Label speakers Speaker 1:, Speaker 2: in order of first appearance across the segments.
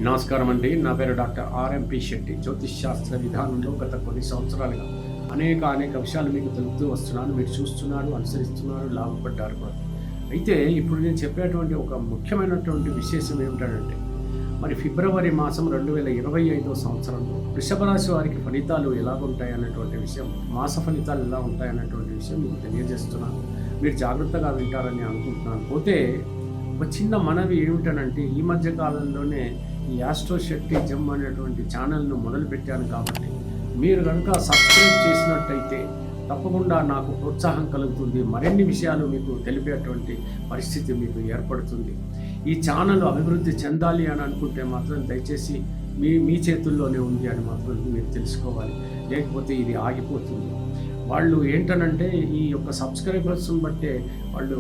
Speaker 1: నమస్కారం అండి. నా పేరు డాక్టర్ ఆర్ఎంపి శెట్టి. జ్యోతిష్ శాస్త్ర విధానంలో గత కొన్ని సంవత్సరాలుగా అనేక విషయాలు మీకు తెలుపుతూ వస్తున్నాను. మీరు చూస్తున్నారు, అనుసరిస్తున్నారు, లాభపడ్డారు కూడా. అయితే ఇప్పుడు నేను చెప్పేటువంటి ఒక ముఖ్యమైనటువంటి విశేషం ఏమిటంటే, మరి ఫిబ్రవరి మాసం 2025 సంవత్సరంలో వృషభ రాశి వారికి ఫలితాలు ఎలాగుంటాయన్నటువంటి విషయం, మాస ఫలితాలు ఎలా ఉంటాయన్నటువంటి విషయం మీకు తెలియజేస్తున్నాను. మీరు జాగ్రత్తగా వింటారని అనుకుంటున్నాను. పోతే ఒక చిన్న మనవి ఏమిటనంటే, ఈ మధ్య కాలంలోనే ఈ ఆస్ట్రో శెట్టి జమ్ అనేటువంటి ఛానల్ను మొదలుపెట్టాను కాబట్టి మీరు కనుక సబ్స్క్రైబ్ చేసినట్టయితే తప్పకుండా నాకు ప్రోత్సాహం కలుగుతుంది. మరిన్ని విషయాలు మీకు తెలిపేటువంటి పరిస్థితి మీకు ఏర్పడుతుంది. ఈ ఛానల్ అభివృద్ధి చెందాలి అని అనుకుంటే మాత్రం దయచేసి మీ చేతుల్లోనే ఉంది అని మాత్రం మీరు తెలుసుకోవాలి. లేకపోతే ఇది ఆగిపోతుంది. వాళ్ళు ఏంటనంటే ఈ యొక్క సబ్స్క్రైబర్స్ని బట్టే వాళ్ళు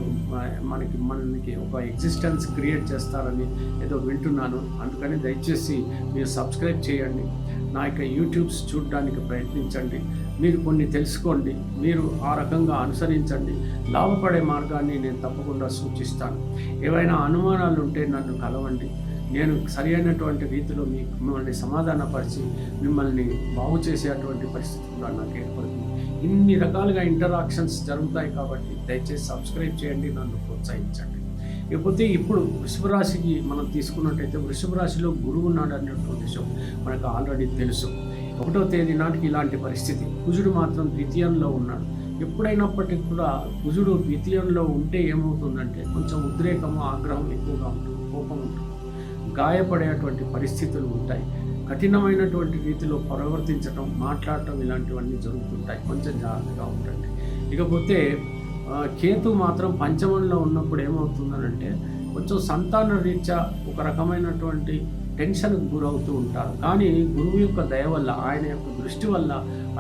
Speaker 1: మనకి ఒక ఎగ్జిస్టెన్స్ క్రియేట్ చేస్తారని ఏదో వింటున్నాను. అందుకని దయచేసి మీరు సబ్స్క్రైబ్ చేయండి. నా యొక్క యూట్యూబ్స్ చూడడానికి ప్రయత్నించండి. మీరు కొన్ని తెలుసుకోండి. మీరు ఆ రకంగా అనుసరించండి. లాభపడే మార్గాన్ని నేను తప్పకుండా సూచిస్తాను. ఏవైనా అనుమానాలు ఉంటే నన్ను కలవండి. నేను సరి అయినటువంటి రీతిలో మిమ్మల్ని సమాధానపరిచి మిమ్మల్ని బాగు చేసేటువంటి పరిస్థితి కూడా నాకు ఏర్పడుతుంది. ఇన్ని రకాలుగా ఇంటరాక్షన్స్ జరుగుతాయి కాబట్టి దయచేసి సబ్స్క్రైబ్ చేయండి, నన్ను ప్రోత్సహించండి. ఇకపోతే ఇప్పుడు వృషభ రాశికి మనం తీసుకున్నట్టయితే, వృషభ రాశిలో గురువు ఉన్నాడు అనేటువంటి విషయం మనకు ఆల్రెడీ తెలుసు. 1వ తేదీ నాటికి ఇలాంటి పరిస్థితి. కుజుడు మాత్రం ద్వితీయంలో ఉన్నాడు. ఎప్పుడైనప్పటికీ కూడా కుజుడు ద్వితీయంలో ఉంటే ఏమవుతుందంటే కొంచెం ఉద్రేకము, ఆగ్రహం ఎక్కువగా ఉంటుంది, కోపం ఉంటుంది, గాయపడేటువంటి పరిస్థితులు ఉంటాయి. కఠినమైనటువంటి రీతిలో ప్రవర్తించడం, మాట్లాడటం ఇలాంటివన్నీ జరుగుతుంటాయి. కొంచెం జాగ్రత్తగా ఉండండి. ఇకపోతే కేతు మాత్రం పంచమంలో ఉన్నప్పుడు ఏమవుతుందనంటే కొంచెం సంతాన రీత్యా ఒక రకమైనటువంటి టెన్షన్కు గురవుతూ ఉంటారు. కానీ గురువు యొక్క దయ వల్ల, ఆయన యొక్క దృష్టి వల్ల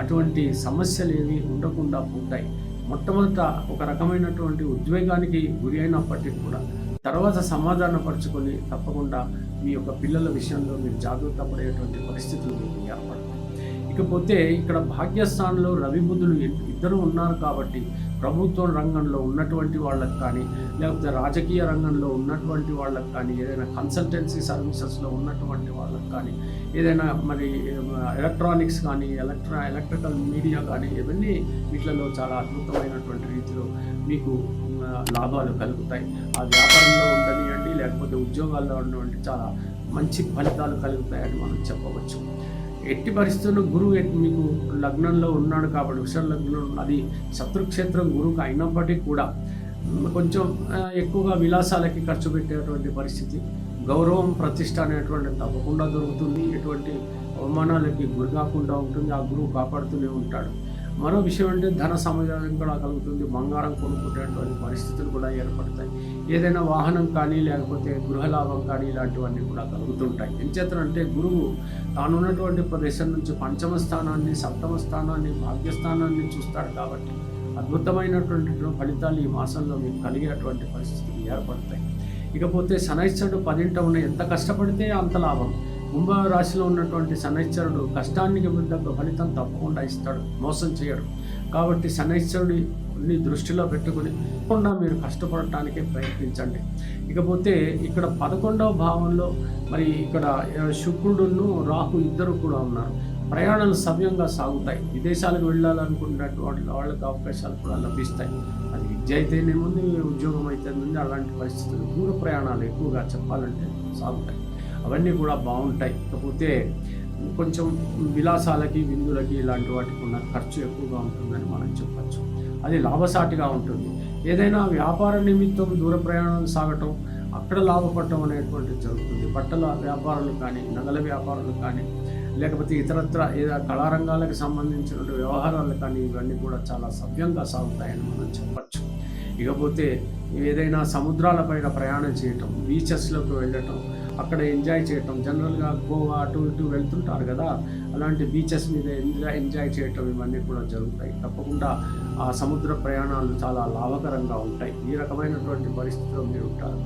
Speaker 1: అటువంటి సమస్యలు ఏవి ఉండకుండా పోతాయి. మొట్టమొదట ఒక రకమైనటువంటి ఉద్వేగానికి గురి అయినప్పటికీ కూడా తర్వాత సమాధానపరుచుకొని తప్పకుండా మీ యొక్క పిల్లల విషయంలో మీరు జాగ్రత్త పడేటువంటి పరిస్థితులు మీకు ఏర్పడతాయి. ఇకపోతే ఇక్కడ భాగ్యస్థానంలో రవి బుధులు ఇద్దరు ఉన్నారు కాబట్టి ప్రభుత్వ రంగంలో ఉన్నటువంటి వాళ్ళకి కానీ, లేకపోతే రాజకీయ రంగంలో ఉన్నటువంటి వాళ్ళకి కానీ, ఏదైనా కన్సల్టెన్సీ సర్వీసెస్లో ఉన్నటువంటి వాళ్ళకి కానీ, ఏదైనా మరి ఎలక్ట్రానిక్స్ కానీ, ఎలక్ట్రికల్ మీడియా కానీ, ఇవన్నీ వీటిలలో చాలా అద్భుతమైనటువంటి రీతిలో మీకు లాభాలు కలుగుతాయి. ఆ వ్యాపారంలో ఉండనివ్వండి, లేకపోతే ఉద్యోగాల్లో ఉండనివ్వండి, చాలా మంచి ఫలితాలు కలుగుతాయని మనం చెప్పవచ్చు. ఎట్టి పరిస్థితుల్లో గురువు మీకు లగ్నంలో ఉన్నాడు కాబట్టి, వృషభ లగ్నం అది శత్రుక్షేత్రం గురువుకు అయినప్పటికీ కూడా కొంచెం ఎక్కువగా విలాసాలకి ఖర్చు పెట్టేటువంటి పరిస్థితి, గౌరవం, ప్రతిష్ట అనేటువంటి తప్పకుండా దొరుకుతుంది. ఎటువంటి అవమానాలకి గురి కాకుండా ఉంటుంది. ఆ గురువు కాపాడుతూనే ఉంటాడు. మరో విషయం అంటే ధన సమాజం కూడా కలుగుతుంది. బంగారం కొనుక్కునేటువంటి పరిస్థితులు కూడా ఏర్పడతాయి. ఏదైనా వాహనం కానీ, లేకపోతే గృహలాభం కానీ, ఇలాంటివన్నీ కూడా కలుగుతుంటాయి. ఎంచేతనంటే గురువు తానున్నటువంటి ప్రదేశం నుంచి పంచమ స్థానాన్ని, సప్తమ స్థానాన్ని, భాగ్యస్థానాన్ని చూస్తాడు కాబట్టి అద్భుతమైనటువంటి ఫలితాలు ఈ మాసంలో మీకు కలిగేటువంటి పరిస్థితులు ఏర్పడతాయి. ఇకపోతే శనైశ్వరుడు 10వ ఉన్న ఎంత కష్టపడితే అంత లాభం. కుంభ రాశిలో ఉన్నటువంటి శనైశ్వరుడు కష్టానికి తగ్గ ఫలితం తప్పకుండా ఇస్తాడు, మోసం చేయడు. కాబట్టి శనైశ్వరుడిని దృష్టిలో పెట్టుకుని తప్పకుండా మీరు కష్టపడటానికే ప్రయత్నించండి. ఇకపోతే ఇక్కడ 11వ భావంలో మరి ఇక్కడ శుక్రుడును రాహు ఇద్దరు కూడా ఉన్నారు. ప్రయాణాలు సవ్యంగా సాగుతాయి. విదేశాలకు వెళ్ళాలనుకున్నటువంటి వాళ్ళకి అవకాశాలు కూడా లభిస్తాయి. అది విద్య అయితేనేముంది, ఉద్యోగం అయితేనేముంది, అలాంటి పరిస్థితులు, దూర ప్రయాణాలు ఎక్కువగా చెప్పాలంటే సాగుతాయి. అవన్నీ కూడా బాగుంటాయి. ఇకపోతే కొంచెం విలాసాలకి, విందులకి, ఇలాంటి వాటికి ఉన్న ఖర్చు ఎక్కువగా ఉంటుందని మనం చెప్పచ్చు. అది లాభసాటిగా ఉంటుంది. ఏదైనా వ్యాపార నిమిత్తం దూర ప్రయాణాలు సాగటం, అక్కడ లాభపడటం అనేటువంటిది జరుగుతుంది. బట్టల వ్యాపారాలు కానీ, నగల వ్యాపారాలు కానీ, లేకపోతే ఇతరత్ర ఏదైనా కళారంగాలకు సంబంధించిన వ్యవహారాలు కానీ, ఇవన్నీ కూడా చాలా సవ్యంగా సాగుతాయని మనం చెప్పచ్చు. ఇకపోతే ఏదైనా సముద్రాలపైన ప్రయాణం చేయటం, బీచెస్లోకి వెళ్ళటం, అక్కడ ఎంజాయ్ చేయటం, జనరల్గా గోవా అటు ఇటు వెళ్తుంటారు కదా, అలాంటి బీచెస్ మీద ఎంజాయ్ చేయటం, ఇవన్నీ కూడా జరుగుతాయి. తప్పకుండా ఆ సముద్ర ప్రయాణాలు చాలా లాభకరంగా ఉంటాయి. ఈ రకమైనటువంటి పరిస్థితిలో మీరు ఉంటారు.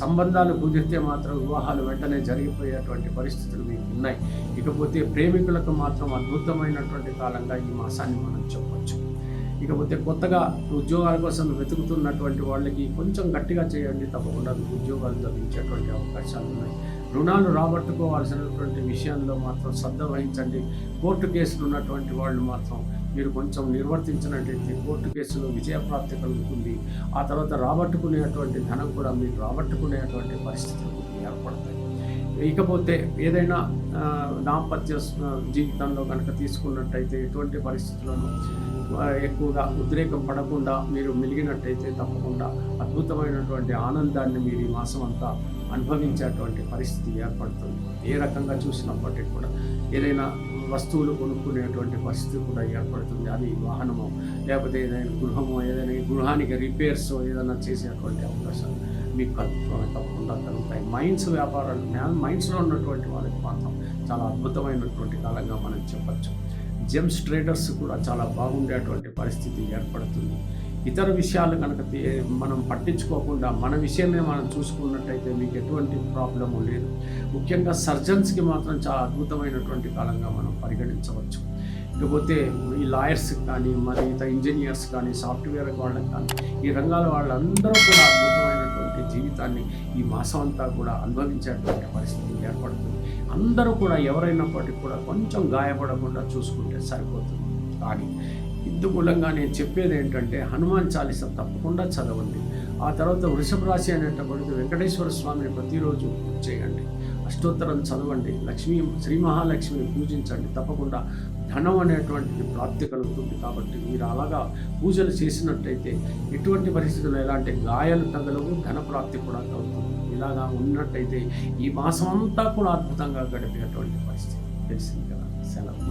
Speaker 1: సంబంధాలు కుదిరితే మాత్రం వివాహాలు వెంటనే జరిగిపోయేటువంటి పరిస్థితులు మీకు ఉన్నాయి. ఇకపోతే ప్రేమికులకు మాత్రం అద్భుతమైనటువంటి కాలంగా ఈ మాసాన్ని మనం చెప్పవచ్చు. ఇకపోతే కొత్తగా ఉద్యోగాల కోసం వెతుకుతున్నటువంటి వాళ్ళకి కొంచెం గట్టిగా చేయండి, తప్పకుండా ఉద్యోగాలు లభించేటువంటి అవకాశాలు ఉన్నాయి. రుణాలు రాబట్టుకోవాల్సినటువంటి విషయంలో మాత్రం శ్రద్ధ వహించండి. కోర్టు కేసులు ఉన్నటువంటి వాళ్ళు మాత్రం మీరు కొంచెం నిర్వర్తించినట్లయితే కోర్టు కేసులో విజయప్రాప్తి కలుగుతుంది. ఆ తర్వాత రాబట్టుకునేటువంటి ధనం కూడా మీరు రాబట్టుకునేటువంటి పరిస్థితులు ఏర్పడతాయి. ఇకపోతే ఏదైనా దాంపత్య జీవితంలో కనుక తీసుకున్నట్టయితే ఎటువంటి పరిస్థితులను ఎక్కువగా ఉద్రేకం పడకుండా మీరు మెలిగినట్టయితే తప్పకుండా అద్భుతమైనటువంటి ఆనందాన్ని మీరు ఈ మాసం అంతా అనుభవించేటువంటి పరిస్థితి ఏర్పడుతుంది. ఏ రకంగా చూసినప్పటికీ కూడా ఏదైనా వస్తువులు కొనుక్కునేటువంటి పరిస్థితి కూడా ఏర్పడుతుంది. అది వాహనమో లేకపోతే ఏదైనా గృహమో ఏదైనా గృహానికి రిపేర్స్ ఏదైనా చేసేటువంటి అవకాశాలు మీకు తప్పకుండా కలుగుతాయి. మైండ్స్లో ఉన్నటువంటి వాళ్ళకి మాత్రం చాలా అద్భుతమైనటువంటి కాలంగా మనం చెప్పచ్చు. జెమ్స్ ట్రేడర్స్ కూడా చాలా బాగుండేటువంటి పరిస్థితి ఏర్పడుతుంది. ఇతర విషయాలు కనుక మనం పట్టించుకోకుండా మన విషయమే మనం చూసుకున్నట్టయితే మీకు ఎటువంటి ప్రాబ్లము లేదు. ముఖ్యంగా సర్జన్స్కి మాత్రం చాలా అద్భుతమైనటువంటి కాలంగా మనం పరిగణించవచ్చు. ఇకపోతే ఈ లాయర్స్ కానీ మరి ఇతర ఇంజనీర్స్ కానీ సాఫ్ట్వేర్ వాళ్ళకి కానీ ఈ రంగాల వాళ్ళందరూ కూడా అద్భుతమైనటువంటి జీవితాన్ని ఈ మాసం అంతా కూడా అనుభవించేటువంటి పరిస్థితి ఏర్పడుతుంది. అందరూ కూడా ఎవరైనప్పటికీ కూడా కొంచెం గాయపడకుండా చూసుకుంటే సరిపోతుంది. కానీ ఇందుమూలంగా నేను చెప్పేది ఏంటంటే హనుమాన్ చాలీస తప్పకుండా చదవండి. ఆ తర్వాత వృషభ రాశి అనేటప్పటికి వెంకటేశ్వర స్వామిని ప్రతిరోజు చేయండి, అష్టోత్తరం చదవండి, శ్రీ మహాలక్ష్మిని పూజించండి. తప్పకుండా ధనం అనేటువంటిది ప్రాప్తి కలుగుతుంది. కాబట్టి మీరు అలాగా పూజలు చేసినట్టయితే ఎటువంటి పరిస్థితుల్లో ఎలాంటి గాయాలు తగలవు, ధన ప్రాప్తి కూడా కలుగుతుంది. ఇలాగా ఉన్నట్టయితే ఈ మాసం అంతా కూడా అద్భుతంగా గడిపేటువంటి పరిస్థితి తెలిసింది కదా. సెలవు.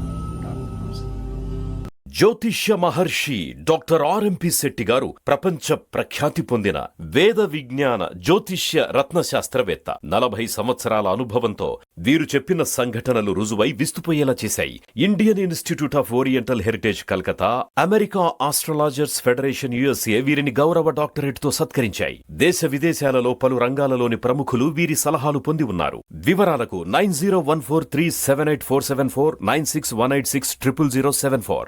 Speaker 2: జ్యోతిష్య మహర్షి డాక్టర్ ఆర్ఎంపి శెట్టి గారు ప్రపంచ ప్రఖ్యాతి పొందిన వేద విజ్ఞాన జ్యోతిష్య రత్న శాస్త్రవేత్త. 40 సంవత్సరాల అనుభవంతో వీరు చెప్పిన సంఘటనలు రుజువై విస్తుపోయేలా చేశాయి. Indian institute of oriental heritage Calcutta, America astrologers federation USA వీరిని గౌరవ డాక్టరేట్ తో సత్కరించాయి. దేశ విదేశాలలో పలు రంగాలలోని ప్రముఖులు వీరి సలహాలు పొంది ఉన్నారు. వివరాలకు 9014378474 9618600074.